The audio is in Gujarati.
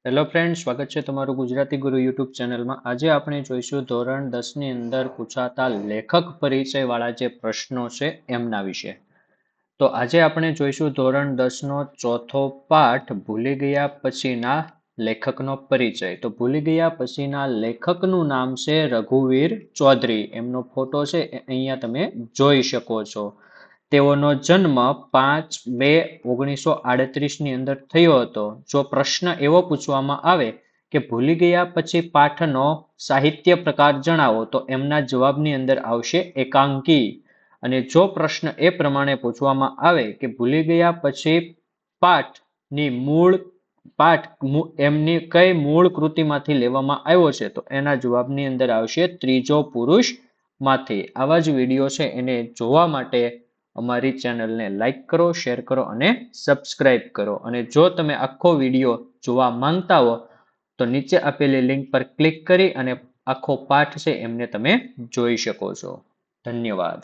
હેલો ફ્રેન્ડ, સ્વાગત છે તમારું ગુજરાતી ગુરુ યુટ્યુબ ચેનલમાં. આજે આપણે જોઈશું ધોરણ 10ની અંદર પૂછાતા લેખક પરિચય વાળા જે પ્રશ્નો છે એમના વિશે. તો આજે આપણે જોઈશું ધોરણ 10નો ચોથો પાઠ ભૂલી ગયા પછીના લેખકનો પરિચય. તો ભૂલી ગયા પછીના લેખકનું નામ છે રઘુવીર ચૌધરી. એમનો ફોટો છે એ અહીંયા તમે જોઈ શકો છો. તેઓનો જન્મ 5/2/1938 ની અંદર થયો હતો. જો પ્રશ્ન એવો પૂછવામાં આવે કે ભૂલી ગયા પછી પાઠનો સાહિત્ય પ્રકાર જણાવો તો એમના જવાબની અંદર આવશે એકાંકી. અને જો પ્રશ્ન એ પ્રમાણે પૂછવામાં આવે કે ભૂલી ગયા પછી પાઠ એમની કઈ મૂળ કૃતિમાંથી લેવામાં આવ્યો છે તો એના જવાબની અંદર આવશે ત્રીજો પુરુષ માંથી. આવા જ વિડીયો છે એને જોવા માટે અમારી ચેનલને લાઈક કરો, શેર કરો અને સબસ્ક્રાઇબ કરો. અને જો તમે આખો વિડીયો જોવા માંગતા હો તો નીચે આપેલી લિંક પર ક્લિક કરી અને આખો પાઠ છે એમને તમે જોઈ શકો છો. ધન્યવાદ.